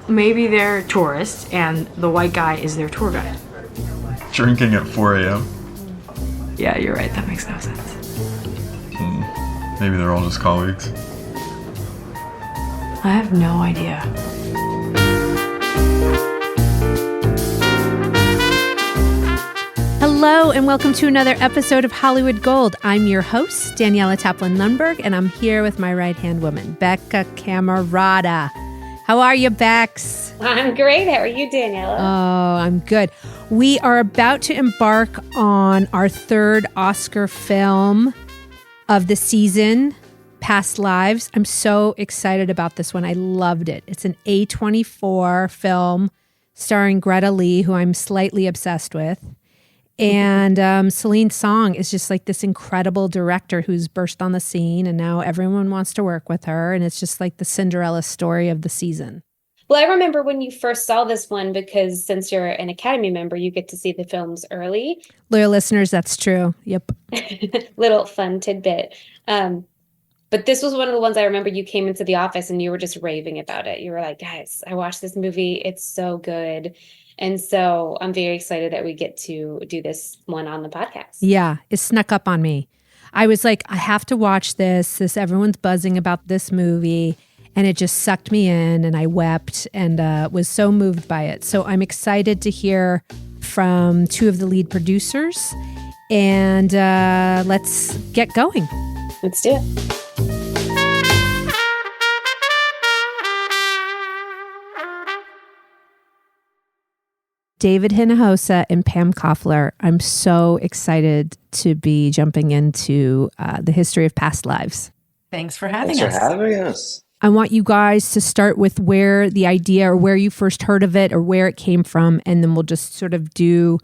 maybe they're tourists and the white guy is their tour guide. Drinking at 4 a.m.? Yeah, you're right. That makes no sense. Maybe they're all just colleagues. I have no idea. Hello, and welcome to another episode of Hollywood Gold. I'm your host, Daniela Taplin Lundberg, and I'm here with my right-hand woman, Becca Camerata. How are you, Bex? I'm great. How are you, Daniela? Oh, I'm good. We are about to embark on our third Oscar film of the season, Past Lives. I'm so excited about this one. I loved it. It's an A24 film starring Greta Lee, who I'm slightly obsessed with. And Celine Song is just like this incredible director who's burst on the scene, and now everyone wants to work with her. And it's just like the Cinderella story of the season. Well, I remember when you first saw this one, because since you're an Academy member, you get to see the films early. Loyal listeners, that's true. Yep. Little fun tidbit. But this was one of the ones I remember you came into the office and you were just raving about it. You were like, guys, I watched this movie. It's so good. And so I'm very excited that we get to do this one on the podcast. Yeah, it snuck up on me. I was like, I have to watch this. Everyone's buzzing about this movie. And it just sucked me in, and I wept and was so moved by it. So I'm excited to hear from two of the lead producers. And let's get going. Let's do it. David Hinojosa and Pam Koffler. I'm so excited to be jumping into the history of Past Lives. Thanks for having us. Thanks for having us. I want you guys to start with where the idea or where you first heard of it or where it came from, and then we'll just sort of do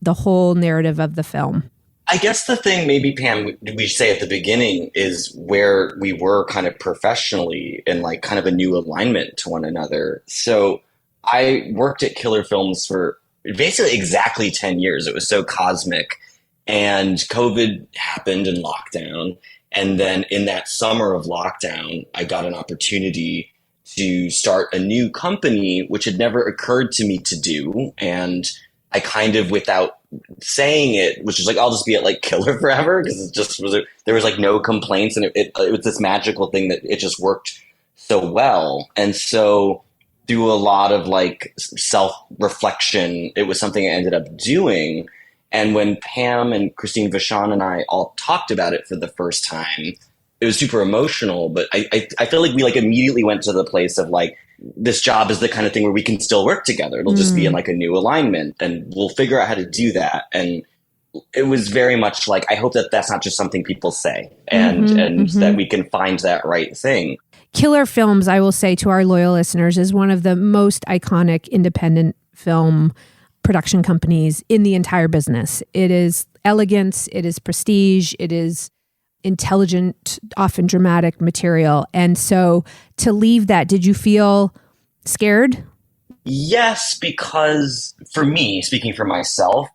the whole narrative of the film. I guess the thing maybe, Pam, we say at the beginning is where we were kind of professionally in like kind of a new alignment to one another. So I worked at Killer Films for basically exactly 10 years. It was so cosmic. And COVID happened in lockdown. And then in that summer of lockdown, I got an opportunity to start a new company, which had never occurred to me to do. And I kind of, without saying it, was just like, I'll just be at like Killer forever, because it just was, there was like no complaints. And it was this magical thing that it just worked so well. And so through a lot of like self-reflection, it was something I ended up doing. And when Pam and Christine Vachon and I all talked about it for the first time, it was super emotional. But I feel like we like immediately went to the place of like, this job is the kind of thing where we can still work together. It'll just be in like a new alignment, and we'll figure out how to do that. And it was very much like, I hope that that's not just something people say, and that we can find that right thing. Killer Films, I will say to our loyal listeners, is one of the most iconic independent film production companies in the entire business. It is elegance, it is prestige, it is intelligent, often dramatic material. And so to leave that, did you feel scared? Yes, because for me, speaking for myself,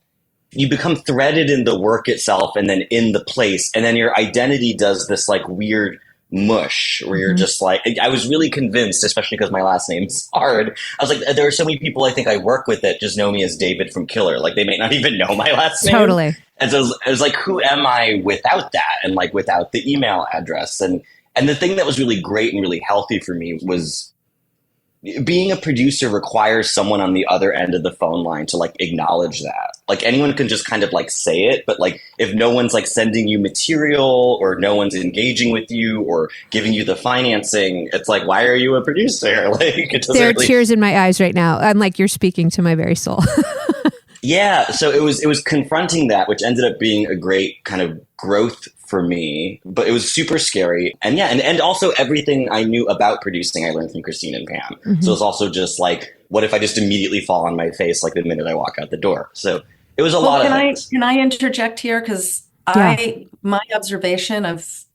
you become threaded in the work itself and then in the place, and then your identity does this like weird mush where you're just like, I was really convinced, especially because my last name's hard. I was like, there are so many people I think I work with that just know me as David from Killer. Like they may not even know my last name. Totally. And so it was like, who am I without that? And like without the email address. And the thing that was really great and really healthy for me was being a producer requires someone on the other end of the phone line to like acknowledge that. Like anyone can just kind of like say it, but like if no one's like sending you material or no one's engaging with you or giving you the financing, it's like, why are you a producer? Like it doesn't there are really... tears in my eyes right now. I'm like, you're speaking to my very soul. Yeah, so it was confronting that, which ended up being a great kind of growth for me, but it was super scary. And yeah, and also everything I knew about producing, I learned from Christine and Pam. So it's also just like, what if I just immediately fall on my face like the minute I walk out the door? So it was a lot of things. Can I interject here? Because my observation of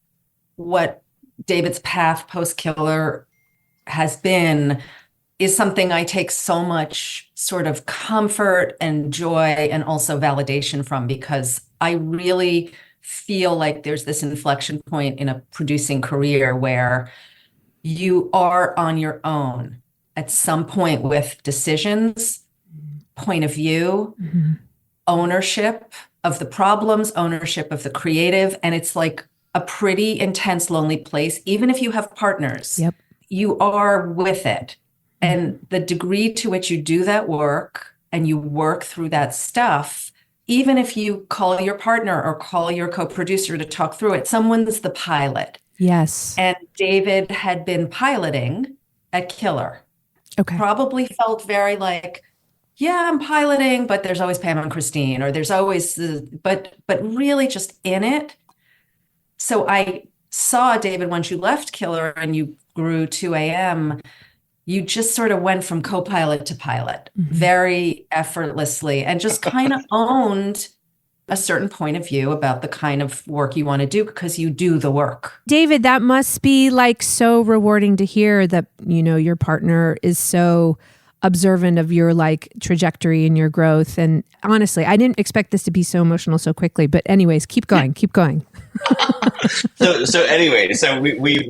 what David's path post-Killer has been is something I take so much sort of comfort and joy and also validation from, because I really feel like there's this inflection point in a producing career where you are on your own at some point with decisions, point of view, ownership of the problems, ownership of the creative. And it's like a pretty intense, lonely place. Even if you have partners, you are with it. And the degree to which you do that work and you work through that stuff, even if you call your partner or call your co-producer to talk through it, someone's the pilot. Yes. And David had been piloting at Killer. Okay. Probably felt very like, yeah, I'm piloting, but there's always Pam and Christine, or there's always but really just in it. So I saw, David, once you left Killer and you grew 2 a.m., you just sort of went from co-pilot to pilot very effortlessly and just kind of owned a certain point of view about the kind of work you want to do because you do the work. David, that must be like so rewarding to hear that, you know, your partner is so observant of your like trajectory and your growth. And honestly, I didn't expect this to be so emotional so quickly, but anyways, keep going. So anyway, so we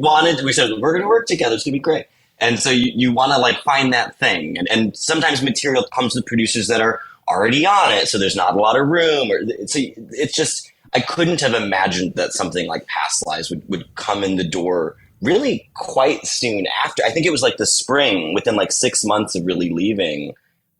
said, we're going to work together. It's going to be great. And so you want to like find that thing. And sometimes material comes to producers that are already on it. So there's not a lot of room. So it's just, I couldn't have imagined that something like Past Lives would come in the door really quite soon after. I think it was like the spring, within like 6 months of really leaving,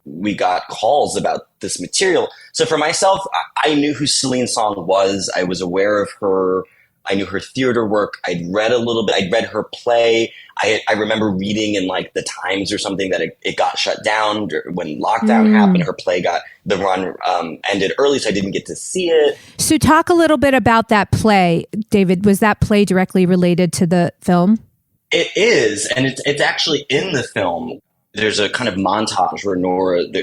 we got calls about this material. So for myself, I knew who Celine Song was. I was aware of her. I knew her theater work. I'd read a little bit. I'd read her play. I remember reading in like the Times or something that it got shut down when lockdown happened. Her play the run ended early, so I didn't get to see it. So talk a little bit about that play, David. Was that play directly related to the film? It is, and it's actually in the film. There's a kind of montage where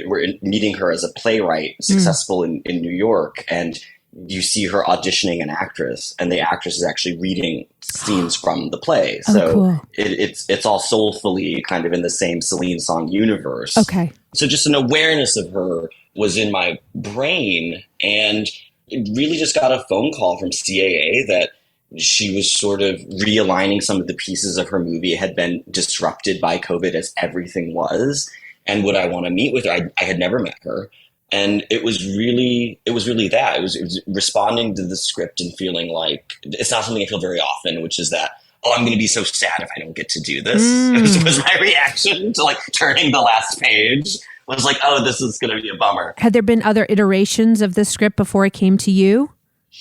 we're meeting her as a playwright, successful in New York, and you see her auditioning an actress, and the actress is actually reading scenes from the play. So cool. It's all soulfully kind of in the same Celine Song universe. Okay. So just an awareness of her was in my brain, and it really just got a phone call from CAA that she was sort of realigning some of the pieces of her movie. It had been disrupted by COVID, as everything was. And would I want to meet with her? I had never met her. And it was really that. It was responding to the script and feeling like it's not something I feel very often, which is that, oh, I'm going to be so sad if I don't get to do this. Was my reaction to like turning the last page. Was like, oh, this is going to be a bummer. Had there been other iterations of the script before it came to you?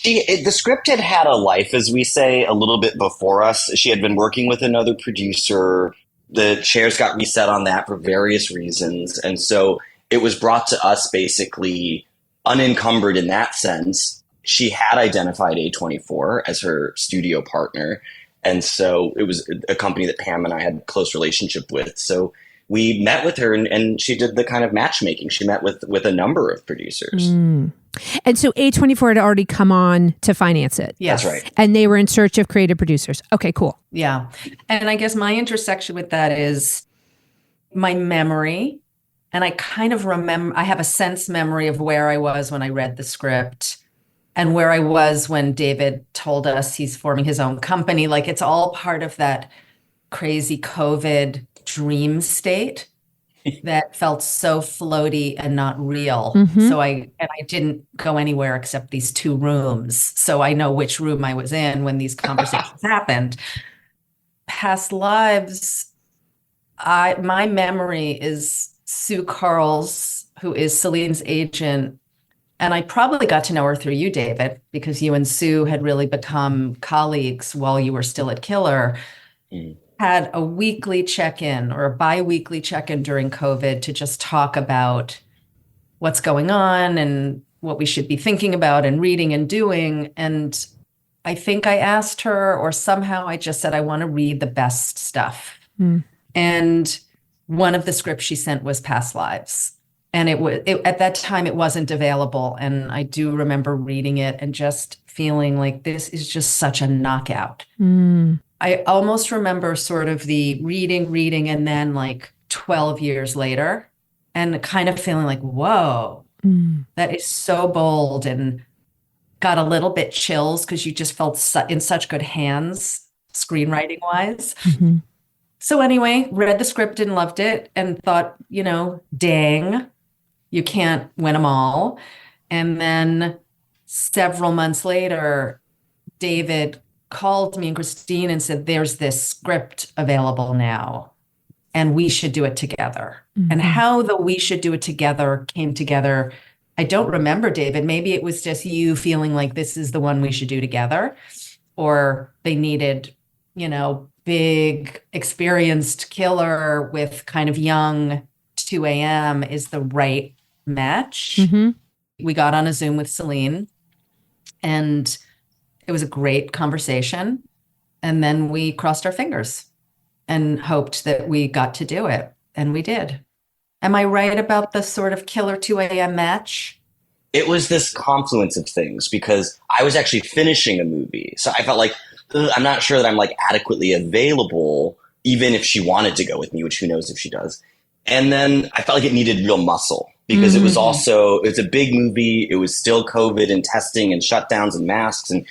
The script had a life, as we say, a little bit before us. She had been working with another producer. The chairs got reset on that for various reasons. And so it was brought to us basically unencumbered in that sense. She had identified A24 as her studio partner. And so it was a company that Pam and I had a close relationship with. So we met with her and she did the kind of matchmaking. She met with a number of producers. And so A24 had already come on to finance it. Yes. That's right. And they were in search of creative producers. Okay, cool. Yeah. And I guess my intersection with that is my memory. And I kind of remember, I have a sense memory of where I was when I read the script and where I was when David told us he's forming his own company. Like it's all part of that crazy COVID dream state that felt so floaty and not real. So I didn't go anywhere except these 2 rooms. So I know which room I was in when these conversations happened. Past Lives, my memory is Sue Carls, who is Celine's agent. And I probably got to know her through you, David, because you and Sue had really become colleagues while you were still at Killer. Had a weekly check-in or a bi-weekly check-in during COVID to just talk about what's going on and what we should be thinking about and reading and doing. And I think I asked her, or somehow I just said, I want to read the best stuff. And one of the scripts she sent was Past Lives. And at that time, it wasn't available. And I do remember reading it and just feeling like this is just such a knockout. I almost remember sort of the reading, and then like 12 years later, and kind of feeling like, whoa, that is so bold, and got a little bit chills because you just felt in such good hands, screenwriting wise. So anyway, read the script and loved it and thought, dang, you can't win them all. And then several months later, David called me and Christine and said, there's this script available now, and we should do it together. Mm-hmm. And how the we should do it together came together, I don't remember, David. Maybe it was just you feeling like this is the one we should do together, or they needed, big experienced killer with kind of young 2 a.m. is the right match. Mm-hmm. We got on a Zoom with Celine, and it was a great conversation. And then we crossed our fingers and hoped that we got to do it. And we did. Am I right about the sort of killer 2 a.m. match? It was this confluence of things because I was actually finishing a movie. So I felt like, I'm not sure that I'm like adequately available, even if she wanted to go with me, which who knows if she does. And then I felt like it needed real muscle because it was a big movie. It was still COVID and testing and shutdowns and masks. And,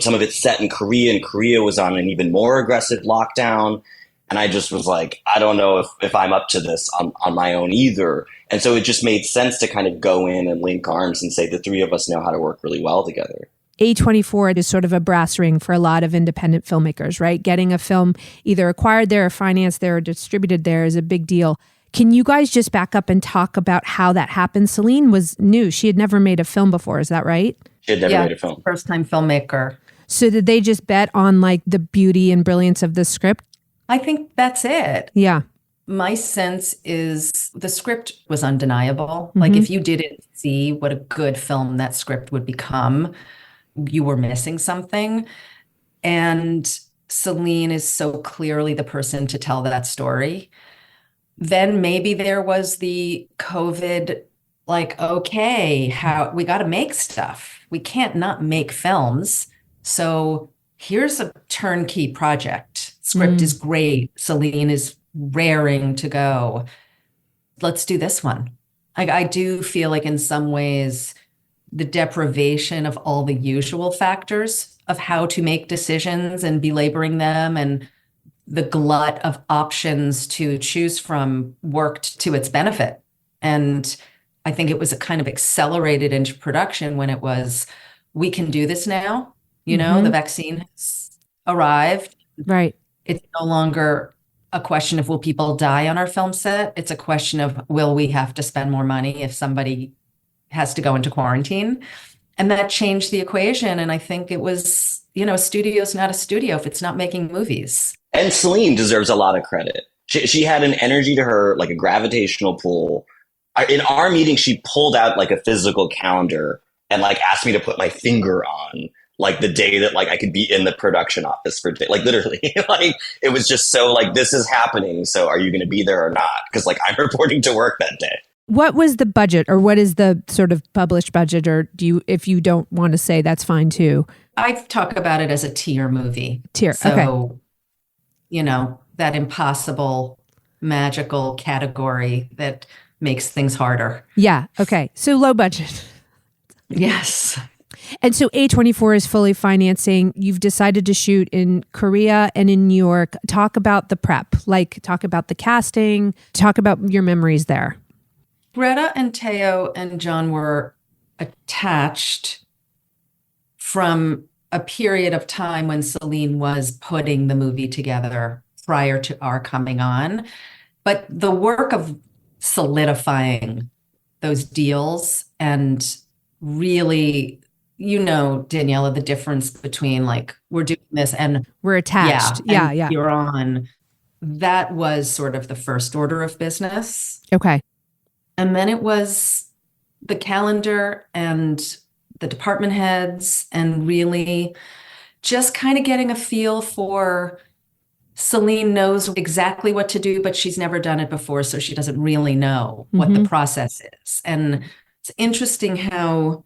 some of it's set in Korea, and Korea was on an even more aggressive lockdown. And I just was like, I don't know if I'm up to this on my own either. And so it just made sense to kind of go in and link arms and say the three of us know how to work really well together. A24 is sort of a brass ring for a lot of independent filmmakers, right? Getting a film either acquired there or financed there or distributed there is a big deal. Can you guys just back up and talk about how that happened? Celine was new. She had never made a film before. Is that right? She had never made a film. First-time filmmaker. So did they just bet on like the beauty and brilliance of the script? I think that's it. Yeah. My sense is the script was undeniable. Like if you didn't see what a good film that script would become, you were missing something. And Celine is so clearly the person to tell that story. Then maybe there was the COVID, like, okay, how we got to make stuff. We can't not make films. So here's a turnkey project. Script is great. Celine is raring to go. Let's do this one. I do feel like in some ways, the deprivation of all the usual factors of how to make decisions and belaboring them, and the glut of options to choose from worked to its benefit. And I think it was a kind of accelerated into production when it was, we can do this now. The vaccine has arrived. Right. It's no longer a question of will people die on our film set? It's a question of will we have to spend more money if somebody has to go into quarantine? And that changed the equation. And I think it was, a studio's not a studio if it's not making movies. And Celine deserves a lot of credit. She had an energy to her, like a gravitational pull. In our meeting, she pulled out like a physical calendar and like asked me to put my finger on like the day that like I could be in the production office for day, like literally like it was just so like, this is happening. So are you going to be there or not? Because like I'm reporting to work that day. What was the budget, or what is the sort of published budget, or if you don't want to say, that's fine too. I talk about it as a tier movie. So, okay. That impossible magical category that makes things harder. Yeah. Okay. So low budget. Yes. And so A24 is fully financing. You've decided to shoot in Korea and in New York. Talk about the prep, talk about the casting, talk about your memories there. Greta and Teo and John were attached from a period of time when Celine was putting the movie together prior to our coming on. But the work of solidifying those deals and really, Daniela, the difference between like, we're doing this and we're attached. Yeah. You're on. That was sort of the first order of business. Okay. And then it was the calendar and the department heads, and really just kind of getting a feel for Celine knows exactly what to do, but she's never done it before. So she doesn't really know what the process is. And it's interesting how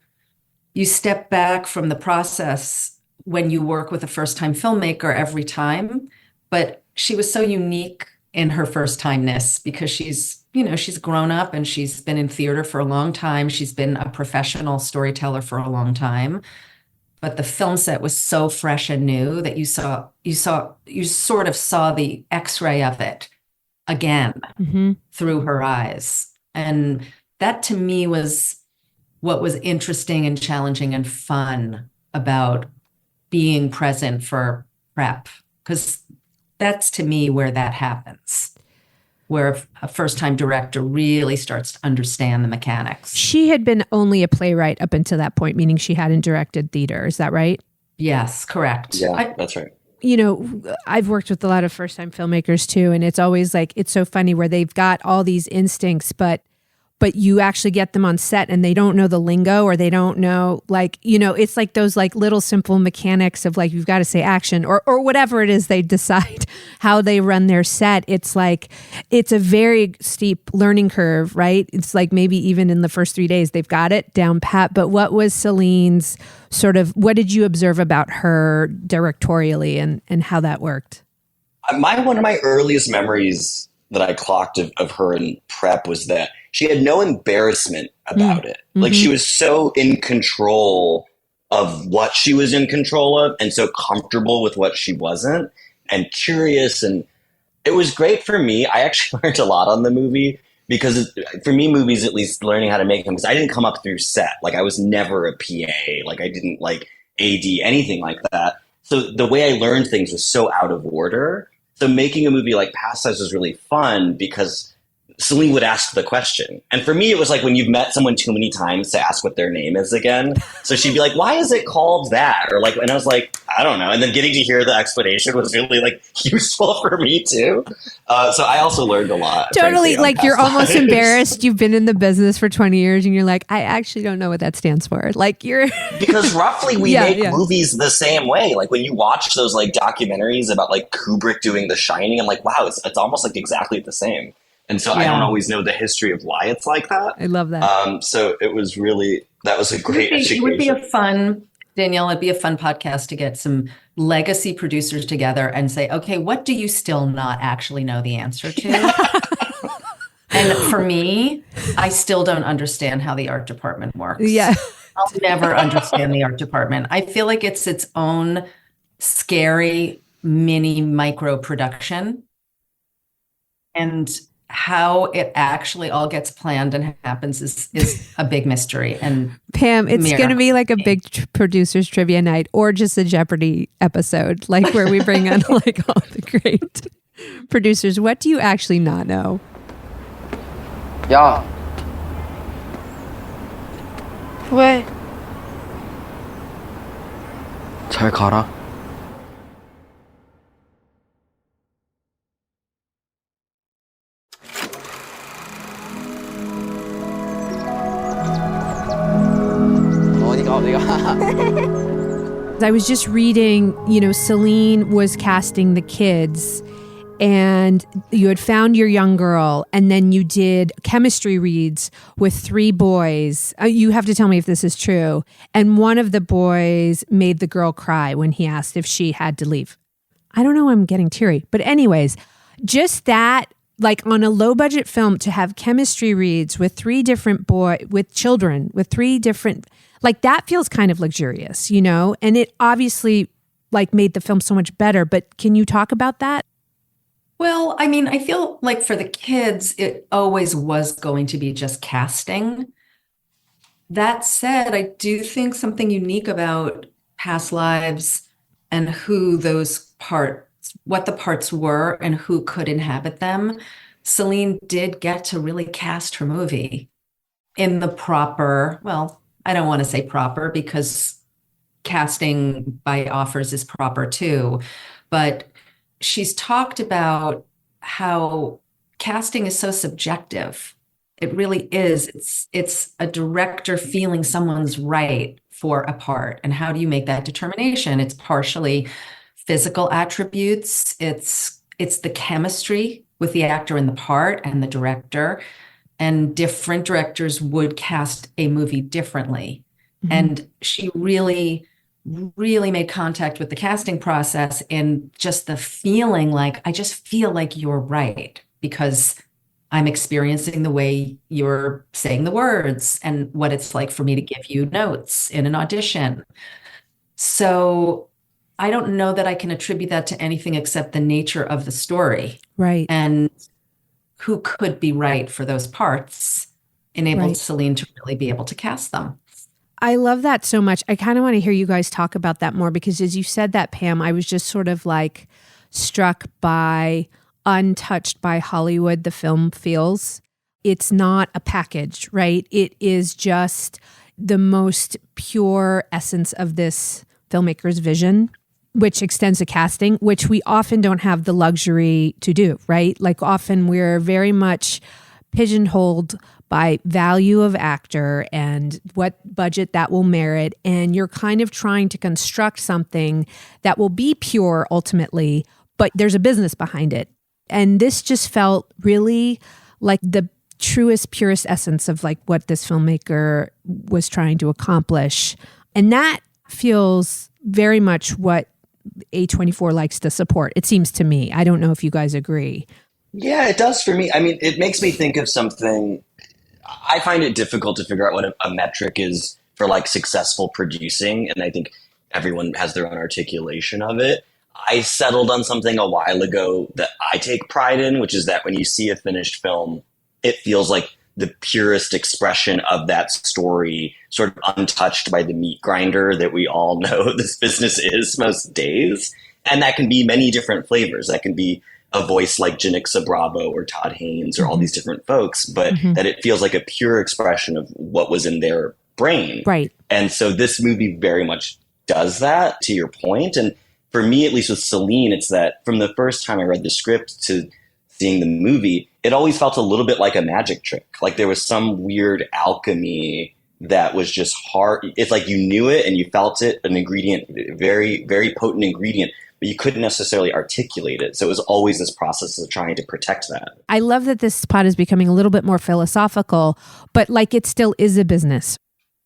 you step back from the process when you work with a first-time filmmaker every time. But she was so unique in her first-timeness because she's grown up and she's been in theater for a long time. She's been a professional storyteller for a long time. but the film set was so fresh and new that you sort of saw the X-ray of it again through her eyes. And that to me was what was interesting and challenging and fun about being present for prep, because that's to me where that happens, where a first-time director really starts to understand the mechanics. She had been only a playwright up until that point, meaning she hadn't directed theater. Is that right? Yes, correct. Yeah, that's right. You know, I've worked with a lot of first-time filmmakers too, and it's always like, it's so funny where they've got all these instincts, but you actually get them on set and they don't know the lingo, or they don't know, like, you know, it's like those like little simple mechanics of like, you've got to say action or whatever it is they decide how they run their set. It's like, it's a very steep learning curve, right? It's like maybe even in the first 3 days they've got it down pat. But what was Celine's what did you observe about her directorially and how that worked? One of my earliest memories that I clocked of her in prep was that she had no embarrassment about it. Like, she was so in control of what she was in control of, and so comfortable with what she wasn't, and curious. And it was great for me. I actually learned a lot on the movie, because for me, movies, at least learning how to make them, because I didn't come up through set. Like, I was never a PA. Like, I didn't like AD, anything like that. So the way I learned things was so out of order. So making a movie like Past Lives was really fun because Celine would ask the question. And for me, it was like when you've met someone too many times to ask what their name is again. So she'd be like, why is it called that? Or like, and I was like, I don't know. And then getting to hear the explanation was really like useful for me too. So I also learned a lot. Totally. Frankly, like, you're almost lives. embarrassed. You've been in the business for 20 years and you're like, I actually don't know what that stands for. Like, you're because roughly we make movies the same way. Like, when you watch those like documentaries about like Kubrick doing The Shining, I'm like, wow, it's almost like exactly the same. And so I don't always know the history of why it's like that. I love that. So it was really, that was a great education. It would be Danielle, it'd be a fun podcast to get some legacy producers together and say, okay, what do you still not actually know the answer to? And for me, I still don't understand how the art department works. Yeah. I'll never understand the art department. I feel like it's its own scary mini micro production. And how it actually all gets planned and happens is a big mystery. And Pam, it's going to be like a big producers trivia night, or just a Jeopardy episode, like where we bring on like all the great producers. What do you actually not know? 야. 왜? 잘 가라. I was just reading, you know, Celine was casting the kids and you had found your young girl and then you did chemistry reads with 3 boys. You have to tell me if this is true. And one of the boys made the girl cry when he asked if she had to leave. I don't know, I'm getting teary. But anyways, just that, like on a low budget film, to have chemistry reads with 3 different with children, with 3 different, like that feels kind of luxurious, you know? And it obviously like made the film so much better, but can you talk about that? Well, I mean, I feel like for the kids, it always was going to be just casting. That said, I do think something unique about Past Lives and who those parts, what the parts were and who could inhabit them. Celine did get to really cast her movie in the proper, well, I don't want to say proper because casting by offers is proper too, but she's talked about how casting is so subjective. It really is. It's a director feeling someone's right for a part. And how do you make that determination? It's partially physical attributes. It's the chemistry with the actor in the part and the director. And different directors would cast a movie differently. Mm-hmm. And she really made contact with the casting process and just the feeling like, I just feel like you're right because I'm experiencing the way you're saying the words and what it's like for me to give you notes in an audition. So I don't know that I can attribute that to anything except the nature of the story. Right. And who could be right for those parts enabled Celine to really be able to cast them. I love that so much. I kind of want to hear you guys talk about that more, because as you said that, Pam, I was just sort of like struck by untouched by Hollywood the film feels. It's not a package, right? It is just the most pure essence of this filmmaker's vision, which extends to casting, which we often don't have the luxury to do, right? Like often we're very much pigeonholed by value of actor and what budget that will merit. And you're kind of trying to construct something that will be pure ultimately, but there's a business behind it. And this just felt really like the truest, purest essence of like what this filmmaker was trying to accomplish. And that feels very much what A24 likes to support, it seems to me. I don't know if you guys agree. Yeah, it does for me. I mean, it makes me think of something. I find it difficult to figure out what a metric is for like successful producing. And I think everyone has their own articulation of it. I settled on something a while ago that I take pride in, which is that when you see a finished film, it feels like the purest expression of that story, sort of untouched by the meat grinder that we all know this business is most days. And that can be many different flavors. That can be a voice like Janixa Bravo or Todd Haynes or all these different folks, but that it feels like a pure expression of what was in their brain. Right. And so this movie very much does that, to your point. And for me, at least with Celine, it's that from the first time I read the script to seeing the movie, it always felt a little bit like a magic trick. Like there was some weird alchemy that was just hard. It's like you knew it and you felt it, an ingredient, very, very potent ingredient, but you couldn't necessarily articulate it. So it was always this process of trying to protect that. I love that this spot is becoming a little bit more philosophical, but like it still is a business.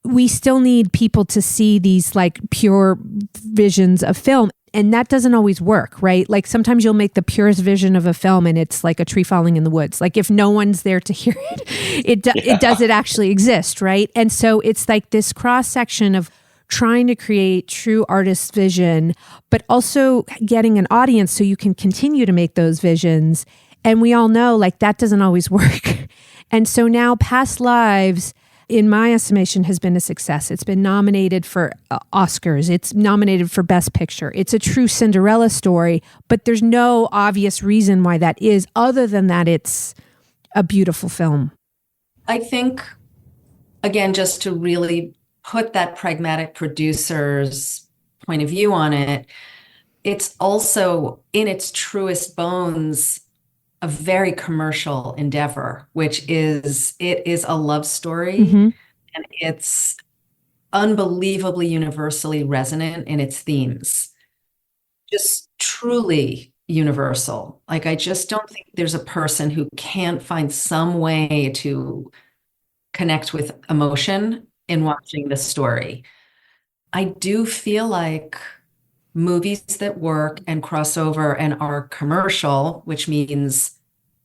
We still need people to see these like pure visions of film. And that doesn't always work, right? Like sometimes you'll make the purest vision of a film and it's like a tree falling in the woods. Like if no one's there to hear it, it doesn't actually exist, right? And so it's like this cross section of trying to create true artist's vision, but also getting an audience so you can continue to make those visions. And we all know like that doesn't always work. And so now Past Lives, in my estimation, has been a success. It's been nominated for Oscars. It's nominated for Best Picture. It's a true Cinderella story, but there's no obvious reason why that is other than that it's a beautiful film. I think, again, just to really put that pragmatic producer's point of view on it, it's also in its truest bones a very commercial endeavor, which is, it is a love story and it's unbelievably universally resonant in its themes. Just truly universal. Like, I just don't think there's a person who can't find some way to connect with emotion in watching the story. I do feel like movies that work and cross over and are commercial, which means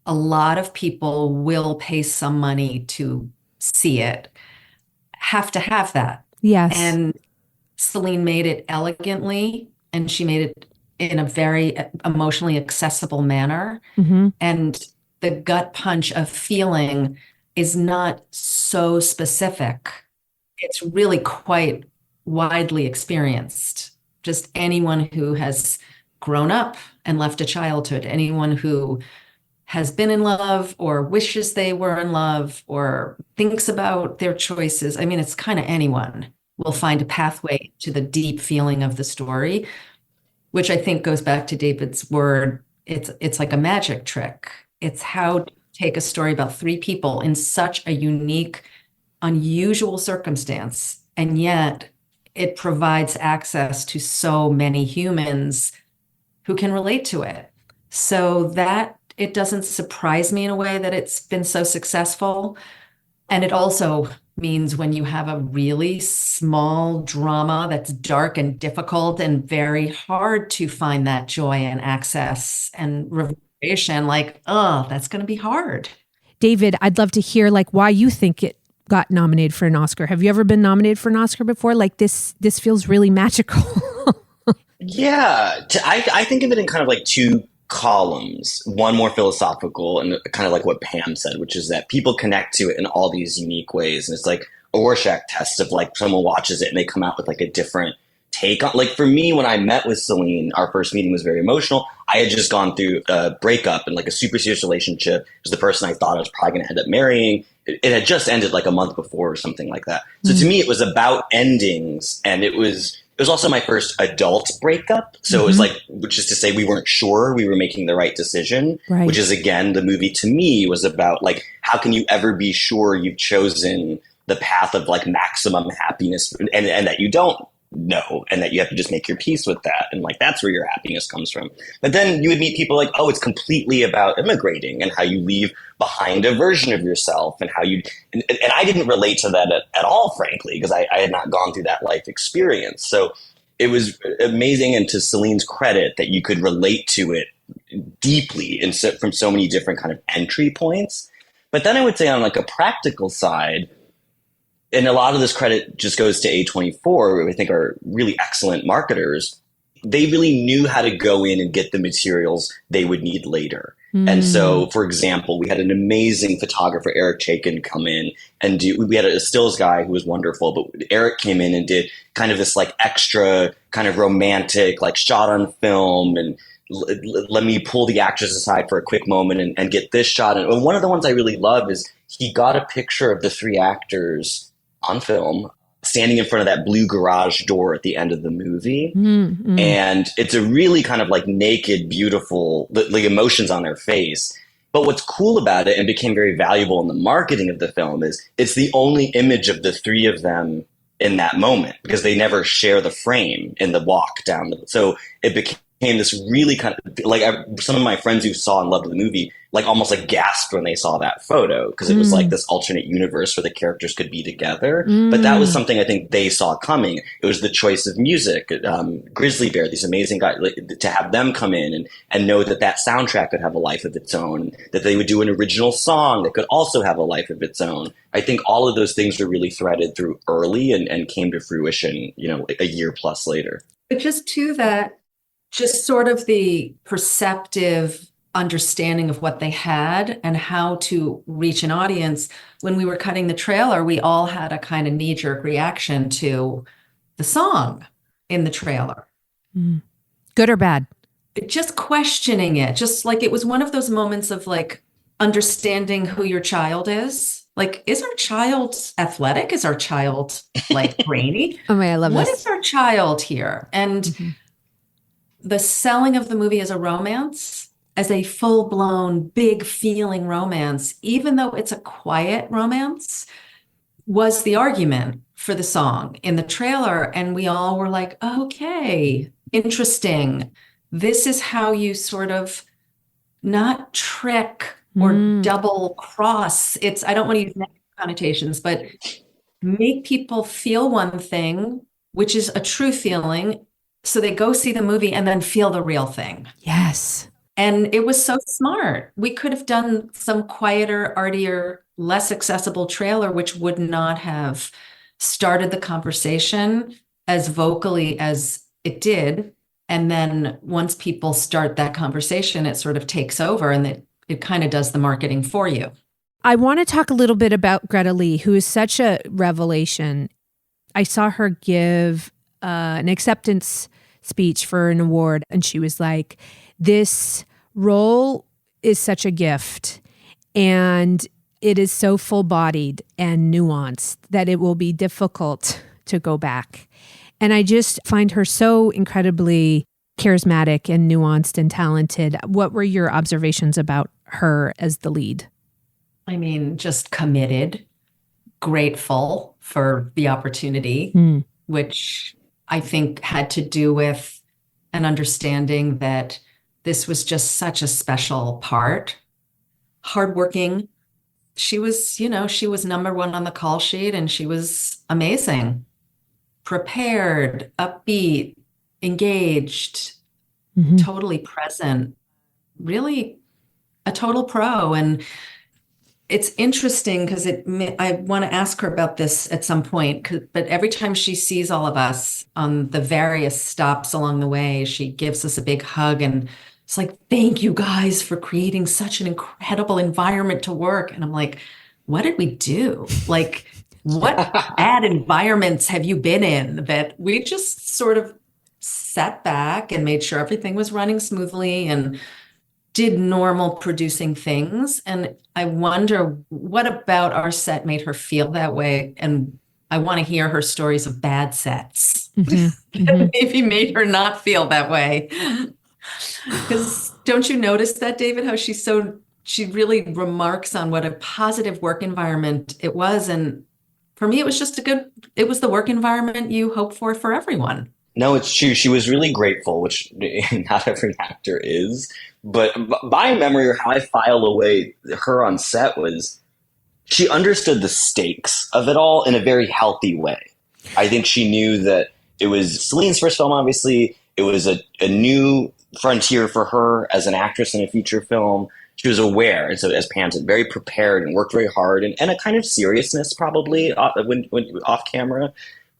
a lot of people will pay some money to see it, have to have that. Yes. And Celine made it elegantly, and she made it in a very emotionally accessible manner. And the gut punch of feeling is not so specific. It's really quite widely experienced. Just anyone who has grown up and left a childhood, anyone who has been in love or wishes they were in love or thinks about their choices. I mean, it's kind of anyone will find a pathway to the deep feeling of the story, which I think goes back to David's word. It's like a magic trick. It's how to take a story about three people in such a unique, unusual circumstance, and yet it provides access to so many humans who can relate to it. So that it doesn't surprise me in a way that it's been so successful. And it also means when you have a really small drama that's dark and difficult and very hard to find that joy and access and reverberation, like, oh, that's going to be hard. David, I'd love to hear like why you think it got nominated for an Oscar. Have you ever been nominated for an Oscar before? Like this feels really magical. Yeah, I think of it in kind of like two columns. One more philosophical and kind of like what Pam said, which is that people connect to it in all these unique ways. And it's like a Rorschach test of like someone watches it and they come out with like a different take on. Like for me, when I met with Celine, our first meeting was very emotional. I had just gone through a breakup and like a super serious relationship. It was the person I thought I was probably going to end up marrying. It had just ended like a month before or something like that. So to me, it was about endings, and it was also my first adult breakup. So it was like, which is to say we weren't sure we were making the right decision, which is, again, the movie to me was about like, how can you ever be sure you've chosen the path of like maximum happiness and that you don't know, and that you have to just make your peace with that. And like, that's where your happiness comes from. But then you would meet people like, oh, it's completely about immigrating and how you leave behind a version of yourself and how you, and I didn't relate to that at all, frankly, because I had not gone through that life experience. So it was amazing. And to Celine's credit, that you could relate to it deeply and so, from so many different kind of entry points. But then I would say on like a practical side, and a lot of this credit just goes to A24, who I think are really excellent marketers. They really knew how to go in and get the materials they would need later. And so, for example, we had an amazing photographer, Eric Chaikin, come in and we had a stills guy who was wonderful, but Eric came in and did kind of this like extra kind of romantic, like shot on film, and let me pull the actors aside for a quick moment and get this shot. And one of the ones I really love is he got a picture of the three actors on film standing in front of that blue garage door at the end of the movie. And it's a really kind of like naked, beautiful, like emotions on their face. But what's cool about it and became very valuable in the marketing of the film is it's the only image of the three of them in that moment, because they never share the frame in the walk down. So it became this really kind of like some of my friends who saw and loved the movie, like almost like gasped when they saw that photo, because it was like this alternate universe where the characters could be together. But that was something I think they saw coming. It was the choice of music, Grizzly Bear, these amazing guys, like, to have them come in and know that that soundtrack could have a life of its own, that they would do an original song that could also have a life of its own. I think all of those things were really threaded through early and came to fruition, you know, a year plus later. But just to that, just sort of the perceptive understanding of what they had and how to reach an audience. When we were cutting the trailer, we all had a kind of knee-jerk reaction to the song in the trailer. Good or bad? Just questioning it, just like it was one of those moments of like understanding who your child is. Like, is our child athletic? Is our child like brainy? Oh my, I love What this. is our child here? And the selling of the movie as a romance, as a full-blown, big feeling romance, even though it's a quiet romance, was the argument for the song in the trailer. And we all were like, okay, interesting. This is how you sort of not trick or double cross. It's, I don't want to use negative connotations, but make people feel one thing, which is a true feeling. So they go see the movie and then feel the real thing. Yes. And it was so smart. We could have done some quieter, artier, less accessible trailer, which would not have started the conversation as vocally as it did. And then once people start that conversation, it sort of takes over and it kind of does the marketing for you. I want to talk a little bit about Greta Lee, who is such a revelation. I saw her give an acceptance speech for an award, and she was like, this role is such a gift, and it is so full-bodied and nuanced that it will be difficult to go back. And I just find her so incredibly charismatic and nuanced and talented. What were your observations about her as the lead? I mean, just committed, grateful for the opportunity, which I think had to do with an understanding that this was just such a special part. Hardworking. She was, you know, she was number one on the call sheet and she was amazing. Prepared, upbeat, engaged, totally present, really a total pro. And it's interesting because I want to ask her about this at some point, but every time she sees all of us on the various stops along the way, she gives us a big hug and it's like, thank you guys for creating such an incredible environment to work. And I'm like, what did we do? Like, what bad environments have you been in that we just sort of sat back and made sure everything was running smoothly and did normal producing things. And I wonder what about our set made her feel that way. And I want to hear her stories of bad sets that maybe made her not feel that way. Because don't you notice that, David, how she really remarks on what a positive work environment it was. And for me, it was just it was the work environment you hope for everyone. No, it's true. She was really grateful, which not every actor is. But by memory, or how I file away her on set was she understood the stakes of it all in a very healthy way. I think she knew that it was Celine's first film, obviously. It was a new frontier for her as an actress in a feature film. She was aware, and so as Pam said, very prepared and worked very hard, and a kind of seriousness probably when off camera.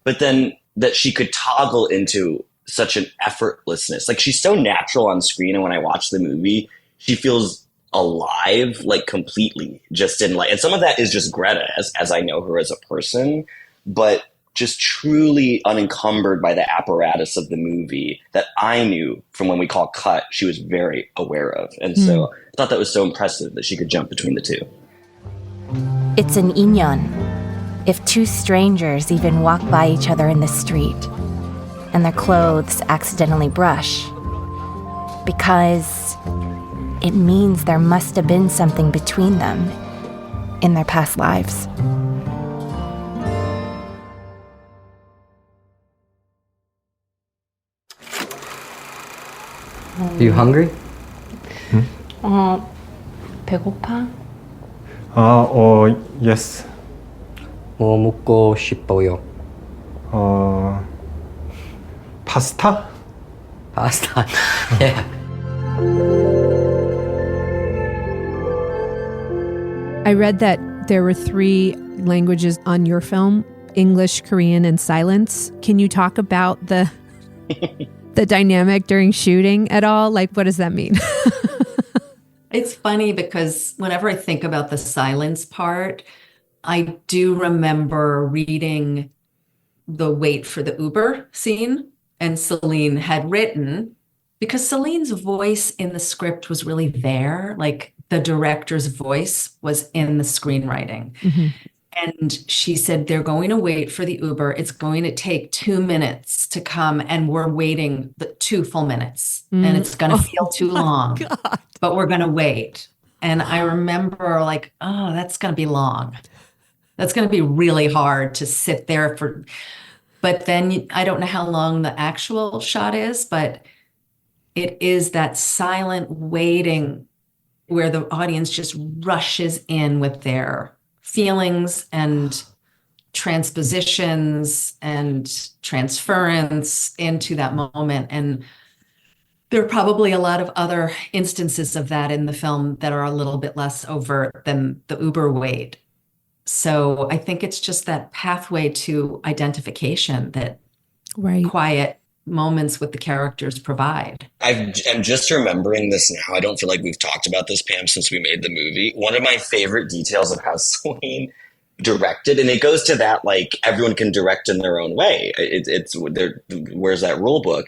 But then that she could toggle into such an effortlessness. Like, she's so natural on screen, and when I watch the movie, she feels alive, like, completely, just in like, and some of that is just Greta, as I know her as a person, but just truly unencumbered by the apparatus of the movie that I knew from when we call cut, she was very aware of. And so I thought that was so impressive that she could jump between the two. It's an inyon. If two strangers even walk by each other in the street and their clothes accidentally brush, because it means there must have been something between them in their past lives. Are you hungry? 배고파? Yes. 뭐 먹고 싶어요? Pasta? Pasta. Yeah. I read that there were 3 languages on your film: English, Korean, and silence. Can you talk about the dynamic during shooting at all? Like, what does that mean? It's funny because whenever I think about the silence part, I do remember reading the wait for the Uber scene, and Celine had written, because Celine's voice in the script was really there, like the director's voice was in the screenwriting. And she said, they're going to wait for the Uber. It's going to take 2 minutes to come, and we're waiting the 2 full minutes. And it's going to feel too long, but we're going to wait. And I remember like, oh, that's going to be long. That's going to be really hard to sit there for, but then I don't know how long the actual shot is, but it is that silent waiting where the audience just rushes in with their feelings and transpositions and transference into that moment. And there are probably a lot of other instances of that in the film that are a little bit less overt than the Uber wait. So I think it's just that pathway to identification that quiet moments with the characters provide. I'm just remembering this now. I don't feel like we've talked about this, Pam, since we made the movie. One of my favorite details of how Celine directed, and it goes to that, like, everyone can direct in their own way. Where's that rule book?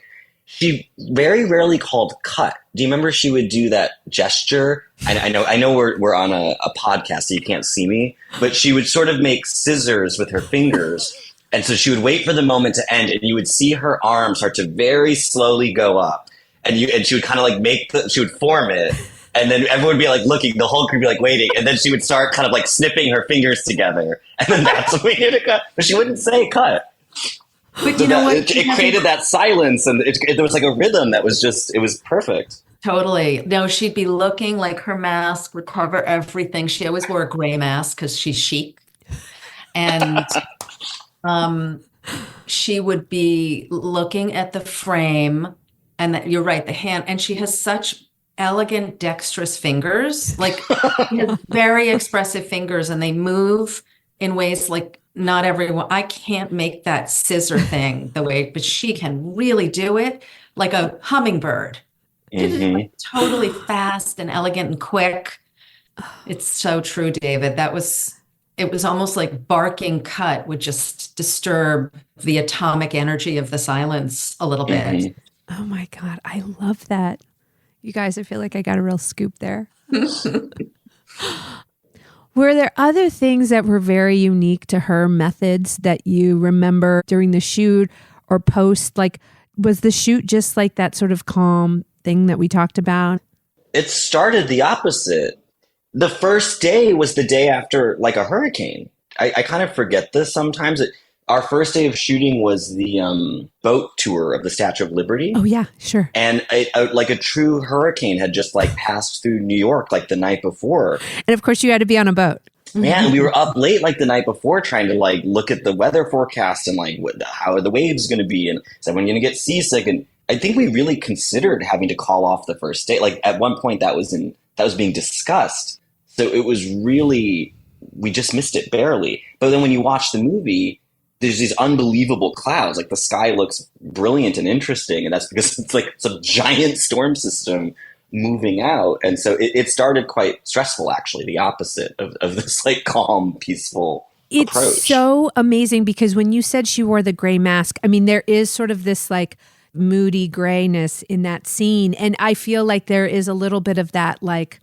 She very rarely called cut. Do you remember she would do that gesture? I know we're on a podcast, so you can't see me, but she would sort of make scissors with her fingers. And so she would wait for the moment to end, and you would see her arm start to very slowly go up. And she would kind of like she would form it. And then everyone would be like looking, the whole crew would be like waiting. And then she would start kind of like snipping her fingers together. And then that's when we did a cut. But she wouldn't say cut. But you know what? It created that silence, and there was like a rhythm that was just, it was perfect. Totally. No, she'd be looking like her mask would cover everything. She always wore a gray mask because she's chic. And she would be looking at the frame, and that, you're right, the hand, and she has such elegant, dexterous fingers. Like he has very expressive fingers, and they move in ways like not everyone. I can't make that scissor thing the way, but she can really do it like a hummingbird. Like, totally fast and elegant and quick. It's so true, David. It was almost like barking cut would just disturb the atomic energy of the silence a little bit. Oh my God. I love that. You guys, I feel like I got a real scoop there. Were there other things that were very unique to her methods that you remember during the shoot or post? Like, was the shoot just like that sort of calm thing that we talked about? It started the opposite. The first day was the day after like a hurricane. I kind of forget this sometimes. Our first day of shooting was the boat tour of the Statue of Liberty. Oh yeah, sure. And like a true hurricane had just like passed through New York like the night before. And of course you had to be on a boat. Man, we were up late like the night before trying to like look at the weather forecast and like how are the waves going to be, and is everyone going to get seasick? And I think we really considered having to call off the first day. Like at one point that was being discussed. So it was really, we just missed it barely. But then when you watch the movie, there's these unbelievable clouds. Like the sky looks brilliant and interesting, and that's because it's like some giant storm system moving out. And so it started quite stressful, actually, the opposite of this like calm, peaceful approach. It's so amazing because when you said she wore the gray mask, I mean, there is sort of this like moody grayness in that scene. And I feel like there is a little bit of that like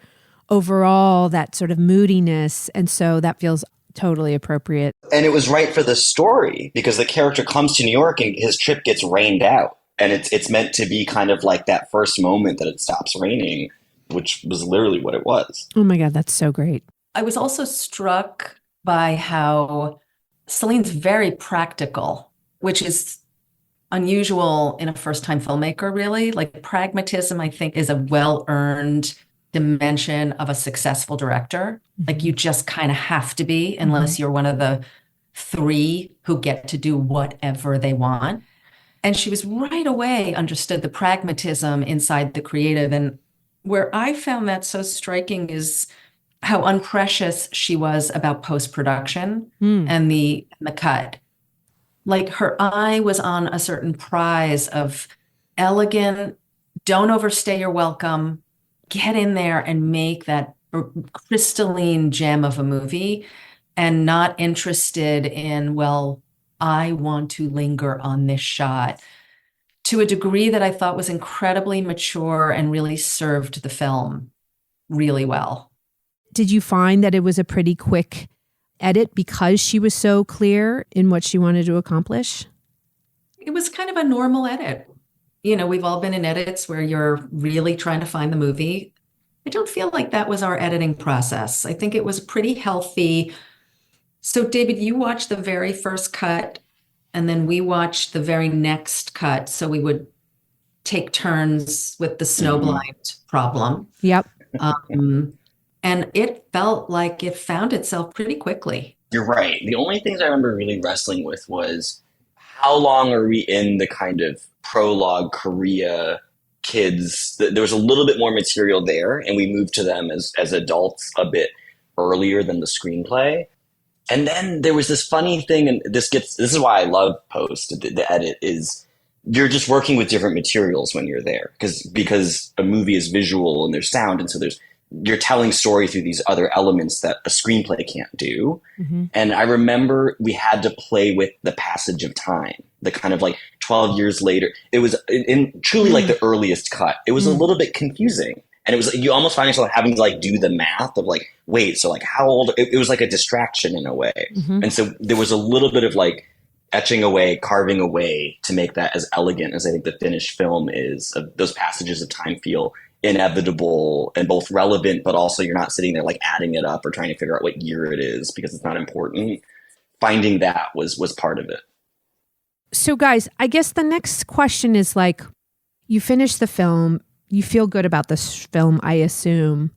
overall, that sort of moodiness. And so that feels totally appropriate. And it was right for the story because the character comes to New York and his trip gets rained out. And it's meant to be kind of like that first moment that it stops raining, which was literally what it was. Oh my God, that's so great. I was also struck by how Celine's very practical, which is unusual in a first-time filmmaker, really. Like pragmatism, I think, is a well-earned dimension of a successful director. Like you just kind of have to be, unless you're one of the three who get to do whatever they want. And she was right away understood the pragmatism inside the creative. And where I found that so striking is how unprecious she was about post-production and the cut. Like her eye was on a certain prize of elegant, don't overstay your welcome, get in there and make that crystalline gem of a movie, and not interested in, well, I want to linger on this shot, to a degree that I thought was incredibly mature and really served the film really well. Did you find that it was a pretty quick edit because she was so clear in what she wanted to accomplish? It was kind of a normal edit. You know, we've all been in edits where you're really trying to find the movie. I don't feel like that was our editing process. I think it was pretty healthy. So, David, you watched the very first cut, and then we watched the very next cut. So we would take turns with the snowblind problem. Yep. And it felt like it found itself pretty quickly. You're right. The only things I remember really wrestling with was how long are we in the kind of prologue Korea kids? There was a little bit more material there, and we moved to them as adults a bit earlier than the screenplay. And then there was this funny thing, and this is why I love post, the edit, is you're just working with different materials when you're there, because a movie is visual and there's sound, and so you're telling story through these other elements that a screenplay can't do. And I remember we had to play with the passage of time, the kind of like 12 years later. It was in truly like the earliest cut. It was a little bit confusing. And it was, you almost find yourself having to like do the math of like, wait, so like how old? It was like a distraction in a way. And so there was a little bit of like etching away, carving away to make that as elegant as I think the finished film is. Those passages of time feel inevitable and both relevant, but also you're not sitting there like adding it up or trying to figure out what year it is because it's not important. Finding that was part of it. So guys, I guess the next question is like, you finish the film, you feel good about this film, I assume.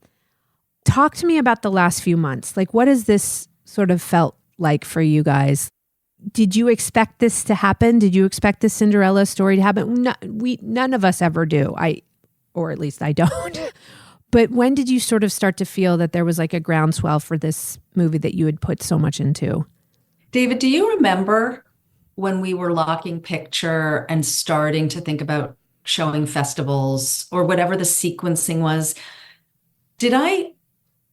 Talk to me about the last few months. Like, what has this sort of felt like for you guys? Did you expect this to happen? Did you expect this Cinderella story to happen? None of us ever do. or at least I don't. But when did you sort of start to feel that there was like a groundswell for this movie that you had put so much into? David, do you remember when we were locking picture and starting to think about showing festivals or whatever the sequencing was? Did I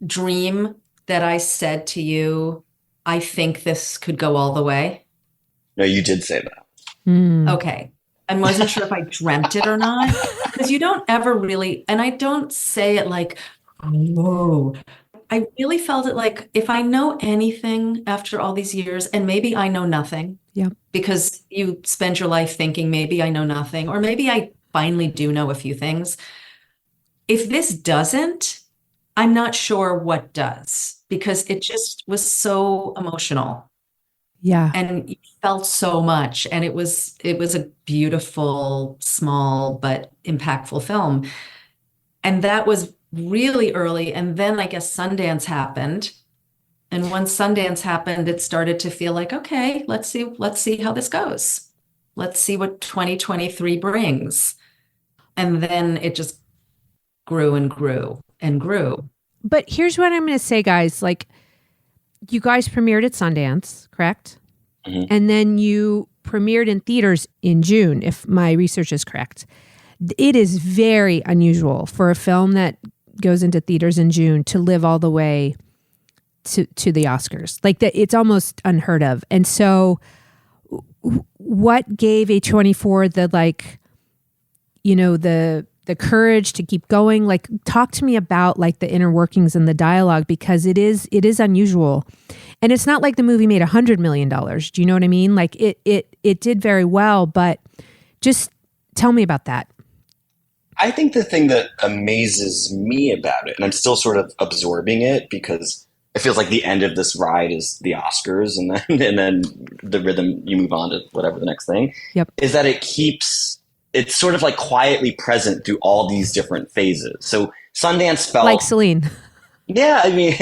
dream that I said to you, I think this could go all the way? No, you did say that. Okay. I wasn't sure if I dreamt it or not, because you don't ever really, and I don't say it like, oh, I really felt it like if I know anything after all these years, and maybe I know nothing, because you spend your life thinking maybe I know nothing, or maybe I finally do know a few things. If this doesn't, I'm not sure what does, because it just was so emotional. Yeah. And you felt so much. And it was a beautiful, small, but impactful film. And that was really early. And then I guess Sundance happened. And once Sundance happened, it started to feel like, okay, let's see how this goes. Let's see what 2023 brings. And then it just grew and grew and grew. But here's what I'm going to say, guys. Like, you guys premiered at Sundance, correct? Mm-hmm. And then you premiered in theaters in June, if my research is correct. It is very unusual for a film that goes into theaters in June to live all the way to the Oscars. Like, that, it's almost unheard of. And so what gave A24 the, like, you know, the courage to keep going? Like, talk to me about like the inner workings and the dialogue, because it is unusual. And it's not like the movie made $100 million. Do you know what I mean? Like, it did very well, but just tell me about that. I think the thing that amazes me about it, and I'm still sort of absorbing it because it feels like the end of this ride is the Oscars, and then the rhythm, you move on to whatever the next thing, is that it's sort of like quietly present through all these different phases. So Sundance felt like Celine. Yeah, I mean,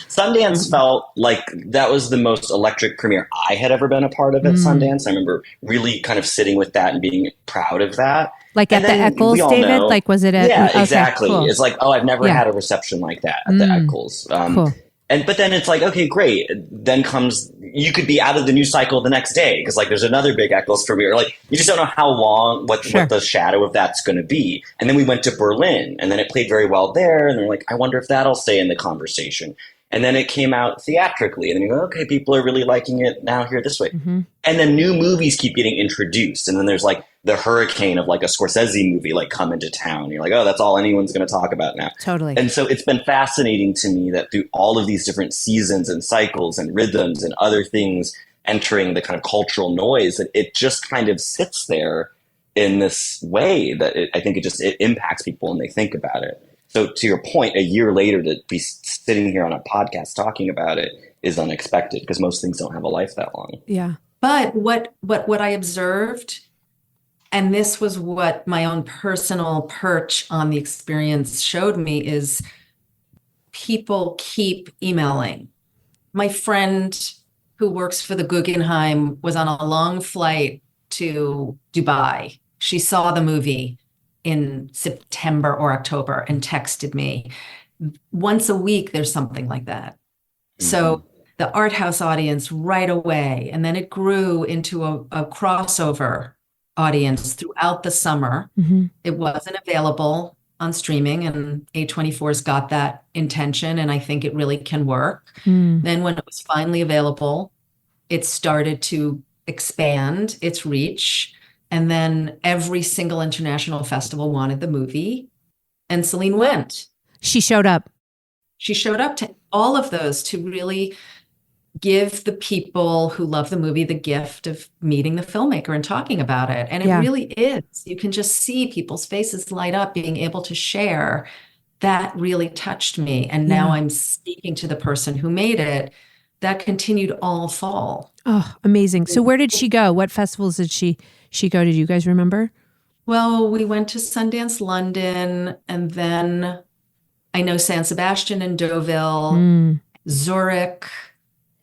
Sundance felt like that was the most electric premiere I had ever been a part of at Sundance. I remember really kind of sitting with that and being proud of that. Like at the Eccles, David? Like, was it at? Yeah, okay, exactly. cool. It's like, oh, I've never had a reception like that at the Eccles. Cool. But then it's like, okay, great. Then comes, you could be out of the news cycle the next day because like there's another big Eccles premiere. Like, you just don't know how long, what the shadow of that's going to be. And then we went to Berlin, and then it played very well there. And they're like, I wonder if that'll stay in the conversation. And then it came out theatrically, and then you go, okay, people are really liking it now here this way. Mm-hmm. And then new movies keep getting introduced. And then there's like the hurricane of like a Scorsese movie like come into town. You're like, oh, that's all anyone's going to talk about now. Totally. And so it's been fascinating to me that through all of these different seasons and cycles and rhythms and other things entering the kind of cultural noise, that it just kind of sits there in this way that I think it impacts people when they think about it. So to your point, a year later to be sitting here on a podcast talking about it is unexpected because most things don't have a life that long. Yeah. But what I observed, and this was what my own personal perch on the experience showed me, is people keep emailing. My friend who works for the Guggenheim was on a long flight to Dubai. She saw the movie in September or October and texted me. Once a week, there's something like that. Mm-hmm. So the art house audience right away, and then it grew into a crossover audience throughout the summer. Mm-hmm. It wasn't available on streaming, and A24's got that intention, and I think it really can work. Then when it was finally available, it started to expand its reach. And then every single international festival wanted the movie, and Celine went. She showed up. She showed up to all of those to really give the people who love the movie the gift of meeting the filmmaker and talking about it. And it really is. You can just see people's faces light up being able to share. That really touched me. And now I'm speaking to the person who made it. That continued all fall. Oh, amazing. So where did she go? What festivals did she go? Did you guys remember? Well, we went to Sundance, London, and then I know San Sebastian and Deauville, Zurich,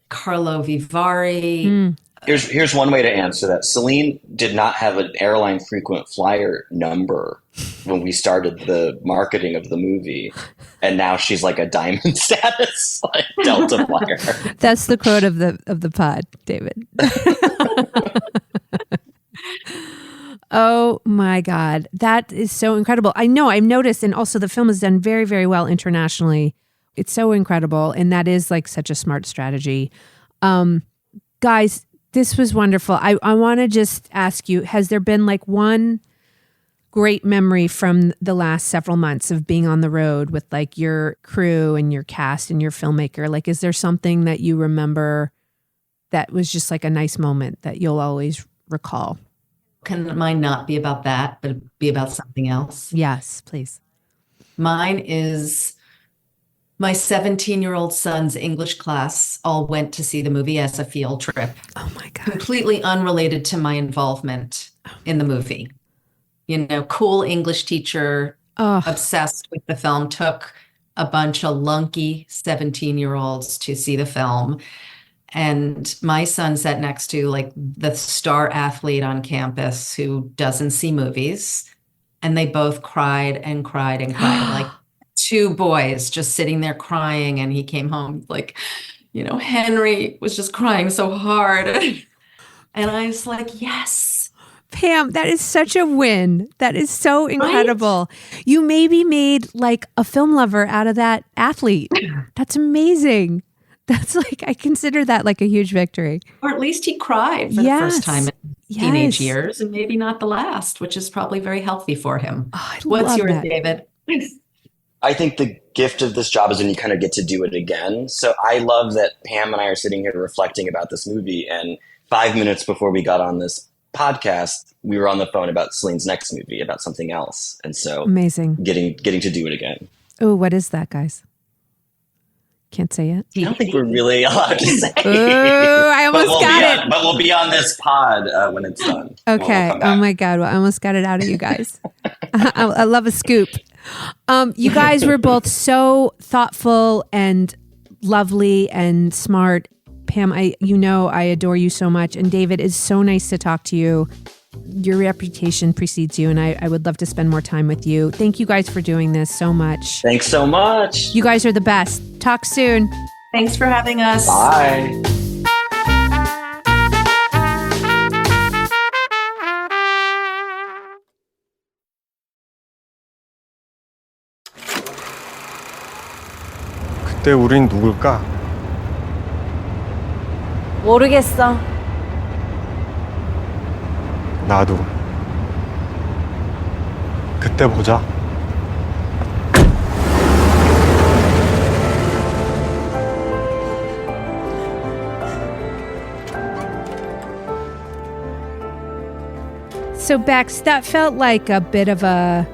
Carlo Vivari, Here's one way to answer that. Celine did not have an airline frequent flyer number when we started the marketing of the movie, and now she's like a diamond status, like Delta flyer. That's the quote of the pod, David. Oh my God. That is so incredible. I know, I've noticed, and also the film has done very, very well internationally. It's so incredible. And that is like such a smart strategy. Guys, this was wonderful. I want to just ask you, has there been like one great memory from the last several months of being on the road with like your crew and your cast and your filmmaker? Like, is there something that you remember that was just like a nice moment that you'll always recall? Can mine not be about that, but be about something else? Yes, please. Mine is my 17-year-old son's English class all went to see the movie as a field trip. Oh my God. Completely unrelated to my involvement in the movie. You know, cool English teacher, obsessed with the film, took a bunch of lunky 17-year-olds to see the film. And my son sat next to like the star athlete on campus who doesn't see movies. And they both cried and cried and cried, like two boys just sitting there crying. And he came home like, you know, Henry was just crying so hard. And I was like, yes. Pam, that is such a win. That is so incredible. Right? You maybe made like a film lover out of that athlete. That's amazing. That's like, I consider that like a huge victory. Or at least he cried for the first time in teenage years, and maybe not the last, which is probably very healthy for him. Oh, What's yours, David? I think the gift of this job is when you kind of get to do it again. So I love that Pam and I are sitting here reflecting about this movie, and 5 minutes before we got on this podcast, we were on the phone about Celine's next movie, about something else. And so amazing. Getting to do it again. Oh, what is that, guys? Can't say it. I don't think we're really allowed to say. Ooh, I almost got it. But we'll be on this pod when it's done. Okay. Oh my God. Well, I almost got it out of you guys. I love a scoop. You guys were both so thoughtful and lovely and smart. Pam, I adore you so much. And David, it's so nice to talk to you. Your reputation precedes you, and I would love to spend more time with you. Thank you guys for doing this so much. Thanks so much. You guys are the best. Talk soon. Thanks for having us. Bye. 그때 우린 누굴까? 모르겠어. 나도. 그때 보자. So Bex, that felt like a bit of a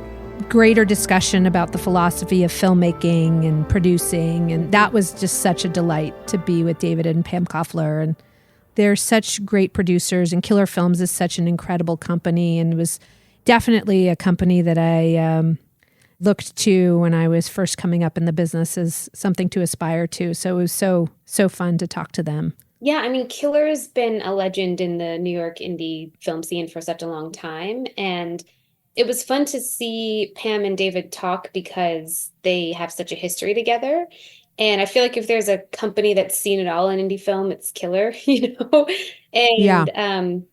greater discussion about the philosophy of filmmaking and producing. And that was just such a delight to be with David and Pam Koffler. And they're such great producers, and Killer Films is such an incredible company, and was definitely a company that I looked to when I was first coming up in the business as something to aspire to. So it was so fun to talk to them. Yeah, I mean, Killer's been a legend in the New York indie film scene for such a long time. And it was fun to see Pam and David talk because they have such a history together. And I feel like if there's a company that's seen it all in indie film, it's Killer, you know? And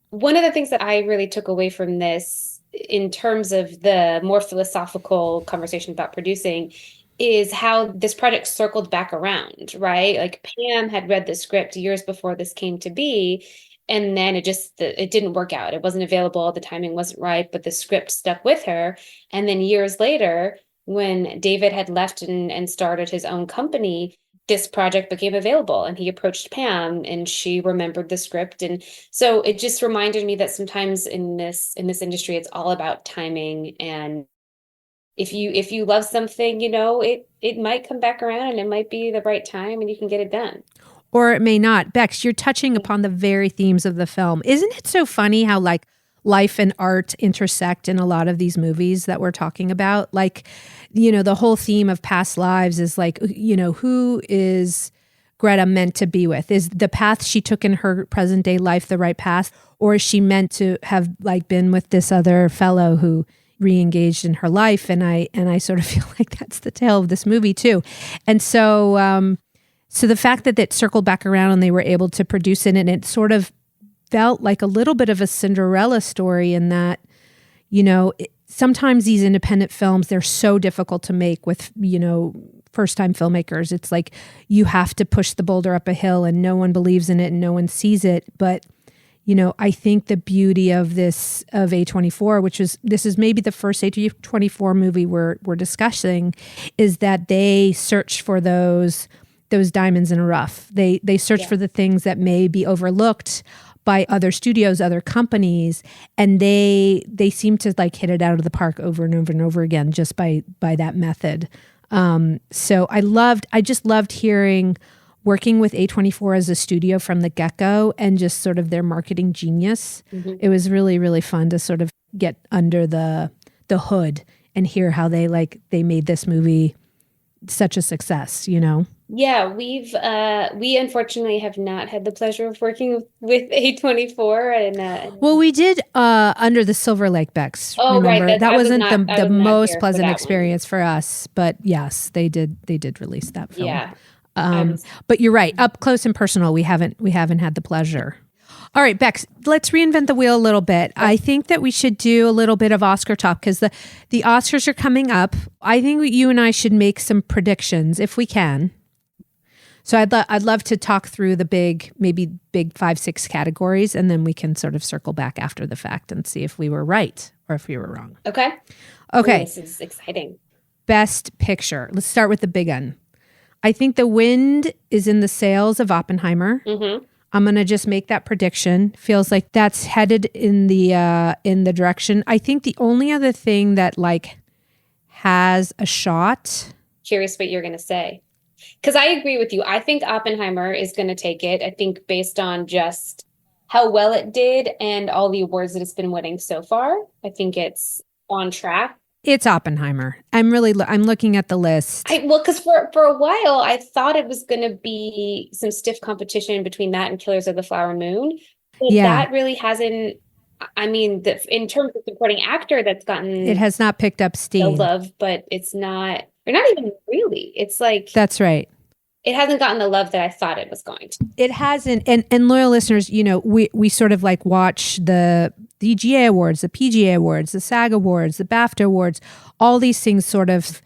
one of the things that I really took away from this in terms of the more philosophical conversation about producing is how this project circled back around, right? Like Pam had read the script years before this came to be, and then it didn't work out. It wasn't available. The timing wasn't right, but the script stuck with her. And then years later, when David had left and started his own company, this project became available, and he approached Pam and she remembered the script. And so it just reminded me that sometimes in this industry, it's all about timing. And if you love something, you know, it might come back around and it might be the right time and you can get it done. Or it may not. Bex, you're touching upon the very themes of the film. Isn't it so funny how like life and art intersect in a lot of these movies that we're talking about? Like, you know, the whole theme of past lives is like, you know, who is Greta meant to be with? Is the path she took in her present day life the right path, or is she meant to have like been with this other fellow who re-engaged in her life? And I sort of feel like that's the tale of this movie too. And so so the fact that it circled back around and they were able to produce it, and it sort of felt like a little bit of a Cinderella story in that, you know, sometimes these independent films, they're so difficult to make with, you know, first-time filmmakers. It's like you have to push the boulder up a hill and no one believes in it and no one sees it. But, you know, I think the beauty of this, of A24, this is maybe the first A24 movie we're discussing, is that they search for those diamonds in a rough. They search for the things that may be overlooked by other studios, other companies, and they seem to like hit it out of the park over and over and over again just by that method. So I just loved working with A24 as a studio from the get-go and just sort of their marketing genius. Mm-hmm. It was really, really fun to sort of get under the hood and hear how they made this movie such a success, you know? Yeah, we unfortunately have not had the pleasure of working with A24 and well, we did Under the Silver Lake Becks. Oh, remember? right. That wasn't the most pleasant for experience for us, but yes, they did release that film. Yeah. But you're right. Up close and personal, we haven't had the pleasure. All right, Bex, let's reinvent the wheel a little bit. I think that we should do a little bit of Oscar talk because the Oscars are coming up. I think you and I should make some predictions if we can. So I'd love to talk through the big 5-6 categories, and then we can sort of circle back after the fact and see if we were right or if we were wrong. Okay. Okay. Ooh, this is exciting. Best picture. Let's start with the big one. I think The Wind is in the sails of Oppenheimer. Mm-hmm. I'm going to just make that prediction. Feels like that's headed in the direction. I think the only other thing that like has a shot. Curious what you're going to say. Because I agree with you. I think Oppenheimer is going to take it. I think based on just how well it did and all the awards that it's been winning so far, I think it's on track. It's Oppenheimer. I'm looking at the list. Because for a while, I thought it was going to be some stiff competition between that and Killers of the Flower Moon. But that really hasn't, I mean, in terms of supporting actor, that's gotten... It has not picked up steam. The love, but it's not, or not even really. It's like... That's right. It hasn't gotten the love that I thought it was going to. It hasn't. And loyal listeners, you know, we sort of like watch the DGA Awards, the PGA Awards, the SAG Awards, the BAFTA Awards. All these things sort of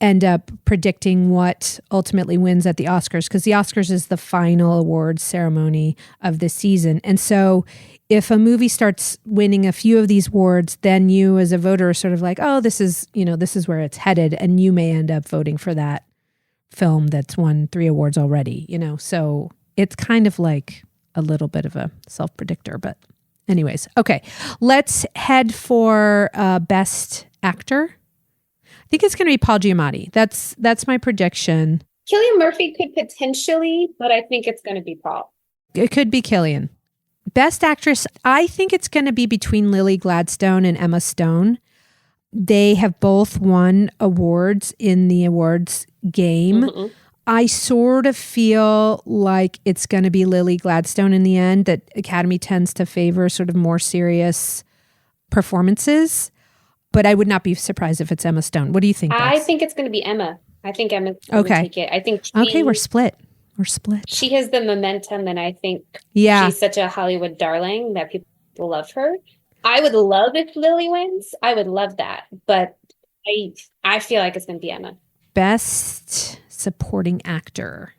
end up predicting what ultimately wins at the Oscars, because the Oscars is the final awards ceremony of the season. And so if a movie starts winning a few of these awards, then you as a voter are sort of like, oh, this is where it's headed. And you may end up voting for that film that's won 3 awards already, you know? So it's kind of like a little bit of a self-predictor, but anyways. Okay, let's head for Best Actor. I think it's going to be Paul Giamatti. That's my prediction. Cillian Murphy could potentially, but I think it's going to be Paul. It could be Cillian. Best Actress, I think it's going to be between Lily Gladstone and Emma Stone. They have both won awards in the awards game. Mm-hmm. I sort of feel like it's going to be Lily Gladstone in the end, that Academy tends to favor sort of more serious performances. But I would not be surprised if it's Emma Stone. What do you think, Bess? I think it's going to be Emma. I think Emma's going to take it. I think we're split. We're split. She has the momentum, and I think she's such a Hollywood darling that people love her. I would love if Lily wins. I would love that. But I feel like it's going to be Emma. Best Supporting Actor.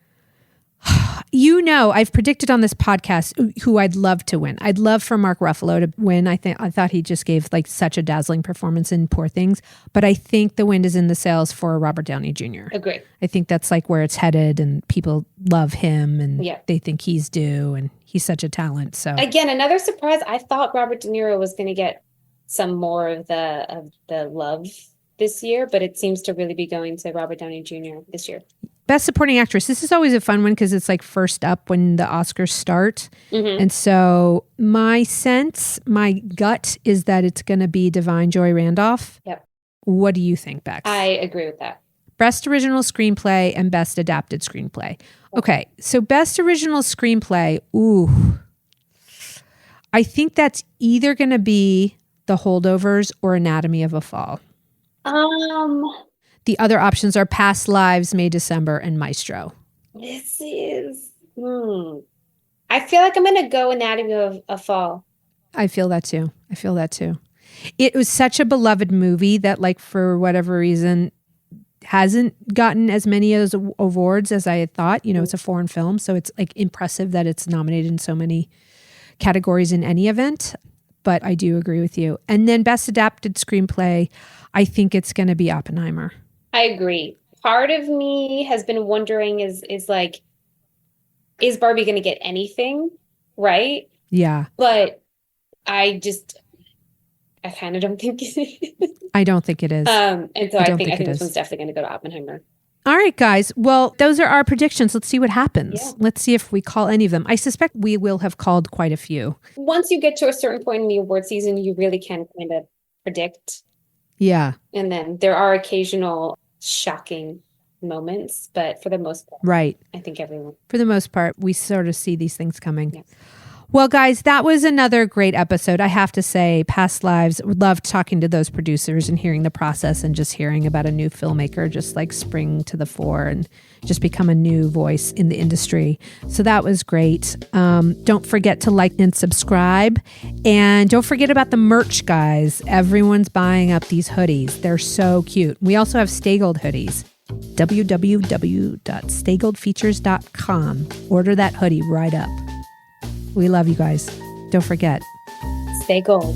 You know, I've predicted on this podcast who I'd love to win. I'd love for Mark Ruffalo to win. I thought he just gave like such a dazzling performance in Poor Things. But I think the wind is in the sails for Robert Downey Jr. Agree. I think that's like where it's headed, and people love him, and they think he's due, and he's such a talent. So again, another surprise. I thought Robert De Niro was going to get some more of the love this year, but it seems to really be going to Robert Downey Jr. this year. Best Supporting Actress. This is always a fun one because it's like first up when the Oscars start. Mm-hmm. And so my gut is that it's going to be Divine Joy Randolph. Yep. What do you think, Bex? I agree with that. Best Original Screenplay and Best Adapted Screenplay. Okay, so Best Original Screenplay, ooh. I think that's either going to be The Holdovers or Anatomy of a Fall. The other options are Past Lives, May, December, and Maestro. This is... I feel like I'm going to go Anatomy of a Fall. I feel that too. It was such a beloved movie that, like, for whatever reason, hasn't gotten as many as awards as I had thought. You know, it's a foreign film, so it's like impressive that it's nominated in so many categories in any event. But I do agree with you. And then Best Adapted Screenplay, I think it's going to be Oppenheimer. I agree. Part of me has been wondering is like, is Barbie going to get anything? Right? Yeah. But I kind of don't think it is. I don't think it is. And so I think it this is. one's definitely going to go to Oppenheimer. All right, guys. Well, those are our predictions. Let's see what happens. Yeah. Let's see if we call any of them. I suspect we will have called quite a few. Once you get to a certain point in the award season, you really can kind of predict. Yeah. And then there are occasional shocking moments, but for the most part, Right. I think everyone. For the most part, we sort of see these things coming. Yeah. Well, guys, that was another great episode. I have to say, Past Lives, loved talking to those producers and hearing the process and just hearing about a new filmmaker just like spring to the fore and just become a new voice in the industry. So that was great. Don't forget to like and subscribe. And don't forget about the merch, guys. Everyone's buying up these hoodies. They're so cute. We also have Stay Gold hoodies. www.staygoldfeatures.com. Order that hoodie right up. We love you guys. Don't forget. Stay gold.